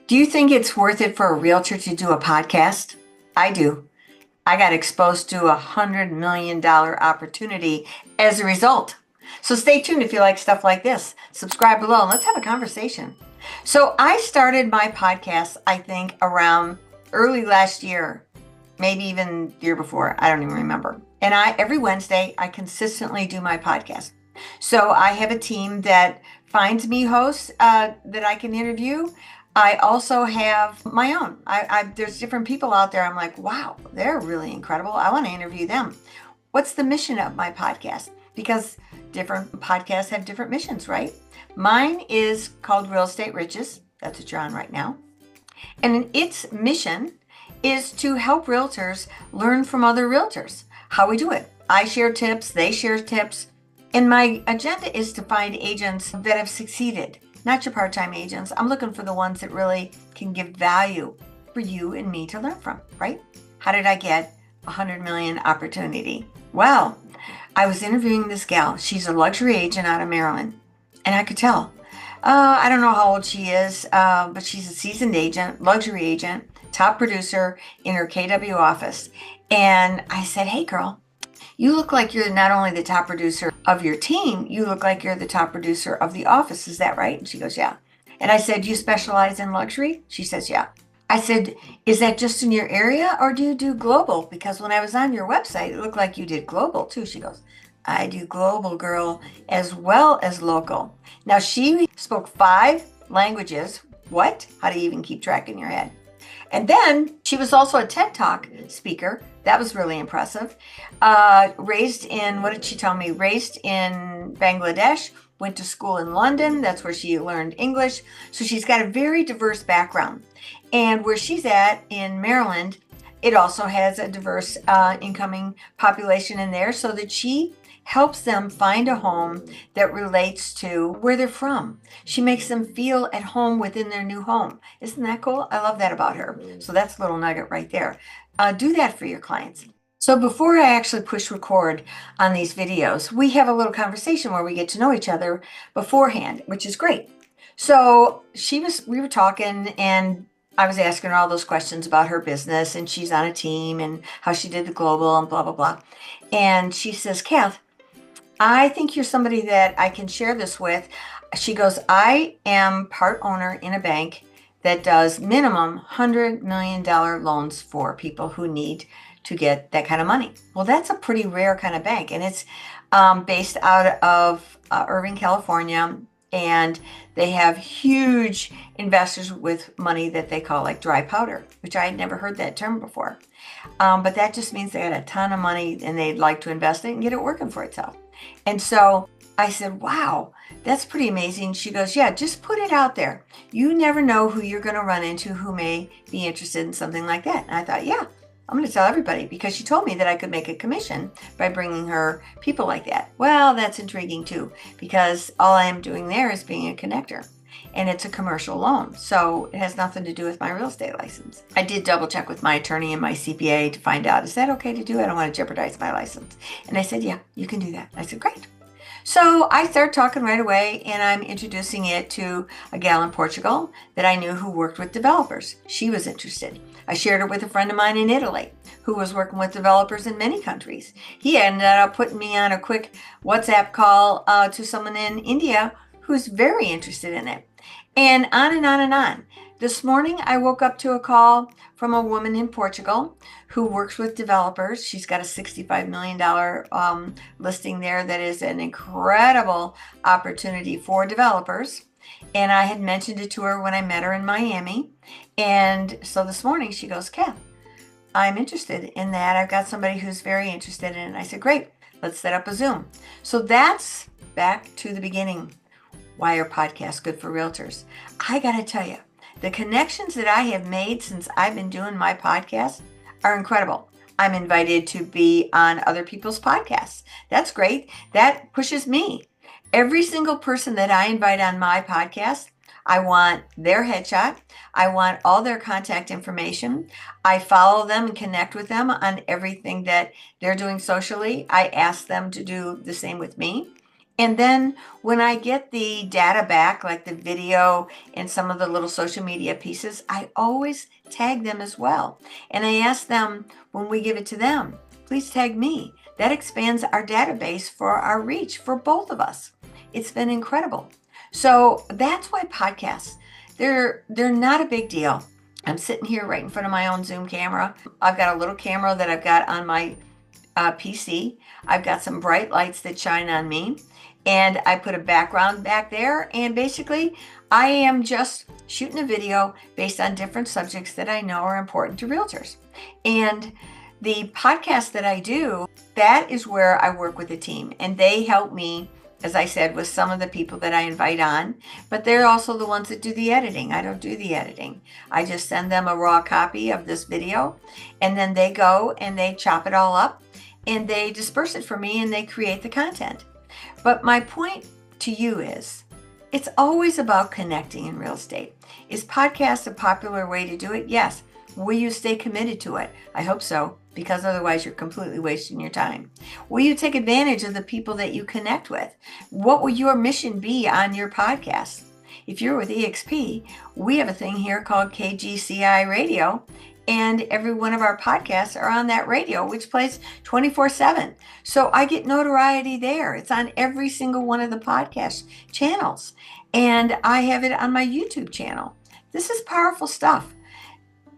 Do you think it's worth it for a realtor to do a podcast? I do. I got exposed to $100 million opportunity as a result. So stay tuned if you like stuff like this. Subscribe below and let's have a conversation. So I started my podcast, I think, around early last year, maybe even the year before. I don't even remember. And every Wednesday, I consistently do my podcast. So I have a team that finds me hosts that I can interview. I also have my own. There's different people out there. I'm like, wow, they're really incredible. I want to interview them. What's the mission of my podcast? Because different podcasts have different missions, right? Mine is called Real Estate Riches. That's what you're on right now. And its mission is to help realtors learn from other realtors how we do it. I share tips, they share tips. And my agenda is to find agents that have succeeded, not your part-time agents. I'm looking for the ones that really can give value for you and me to learn from, right? How did I get 100 million opportunity? Well, I was interviewing this gal. She's a luxury agent out of Maryland. And I could tell. I don't know how old she is, but she's a seasoned agent, luxury agent, top producer in her KW office. And I said, hey, girl, you look like you're not only the top producer of your team, you look like you're the top producer of the office. Is that right? And she goes, yeah. And I said, you specialize in luxury? She says, yeah. I said, is that just in your area or do you do global? Because when I was on your website, it looked like you did global too. She goes, I do global, girl, as well as local. Now, she spoke 5 languages. What? How do you even keep track in your head? And then she was also a TED Talk speaker. That was really impressive. Raised in, what did she tell me? Raised in Bangladesh, went to school in London. That's where she learned English. So she's got a very diverse background. And where she's at in Maryland, it also has a diverse incoming population in there so that she helps them find a home that relates to where they're from. She makes them feel at home within their new home. Isn't that cool? I love that about her. So that's a little nugget right there. Do that for your clients. So before I actually push record on these videos, we have a little conversation where we get to know each other beforehand, which is great. So we were talking and I was asking her all those questions about her business and she's on a team and how she did the global and blah, blah, blah. And she says, Kath, I think you're somebody that I can share this with. She goes, I am part owner in a bank that does minimum $100 million loans for people who need to get that kind of money. Well, that's a pretty rare kind of bank. And it's based out of Irving, California. And they have huge investors with money that they call like dry powder, which I had never heard that term before. But that just means they got a ton of money and they'd like to invest it and get it working for itself. And so I said, wow, that's pretty amazing. She goes, yeah, just put it out there. You never know who you're going to run into who may be interested in something like that. And I thought, yeah, I'm going to tell everybody because she told me that I could make a commission by bringing her people like that. Well, that's intriguing too, because all I am doing there is being a connector. And it's a commercial loan, so it has nothing to do with my real estate license. I did double check with my attorney and my CPA to find out, is that okay to do? I don't want to jeopardize my license. And I said, yeah, you can do that. I said, great. So I start talking right away and I'm introducing it to a gal in Portugal that I knew who worked with developers. She was interested. I shared it with a friend of mine in Italy who was working with developers in many countries. He ended up putting me on a quick WhatsApp call to someone in India who's very interested in it. And on and on and on. This morning, I woke up to a call from a woman in Portugal who works with developers. She's got a $65 million listing there that is an incredible opportunity for developers. And I had mentioned it to her when I met her in Miami. And so this morning she goes, Kath, I'm interested in that. I've got somebody who's very interested in it. And I said, great, let's set up a Zoom. So that's back to the beginning. Why are podcasts good for realtors? I got to tell you, the connections that I have made since I've been doing my podcast are incredible. I'm invited to be on other people's podcasts. That's great. That pushes me. Every single person that I invite on my podcast, I want their headshot. I want all their contact information. I follow them and connect with them on everything that they're doing socially. I ask them to do the same with me. And then when I get the data back, like the video and some of the little social media pieces, I always tag them as well. And I ask them when we give it to them, please tag me. That expands our database for our reach for both of us. It's been incredible. So that's why podcasts, they're not a big deal. I'm sitting here right in front of my own Zoom camera. I've got a little camera that I've got on my PC. I've got some bright lights that shine on me, and I put a background back there. And basically, I am just shooting a video based on different subjects that I know are important to realtors. And the podcast that I do, that is where I work with a team, and they help me, as I said, with some of the people that I invite on, but they're also the ones that do the editing. I don't do the editing. I just send them a raw copy of this video, and then they go and they chop it all up and they disperse it for me and they create the content. But my point to you is, it's always about connecting in real estate. Is podcast a popular way to do it? Yes. Will you stay committed to it? I hope so, because otherwise you're completely wasting your time. Will you take advantage of the people that you connect with? What will your mission be on your podcast? If you're with EXP, we have a thing here called KGCI Radio, and every one of our podcasts are on that radio, which plays 24/7. So I get notoriety there. It's on every single one of the podcast channels, and I have it on my YouTube channel. This is powerful stuff.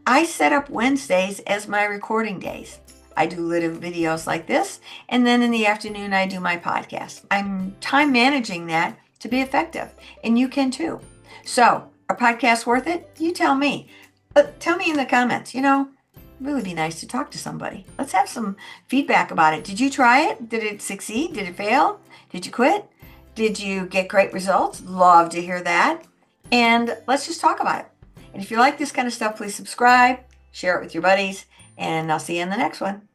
I set up Wednesdays as my recording days. I do little videos like this, and then in the afternoon, I do my podcast. I'm time managing that to be effective, and you can too. So, are podcasts worth it? You tell me. Tell me in the comments. Really be nice to talk to somebody. Let's have some feedback about it. Did you try it? Did it succeed? Did it fail? Did you quit? Did you get great results? Love to hear that. And let's just talk about it. And if you like this kind of stuff, please subscribe, share it with your buddies, and I'll see you in the next one.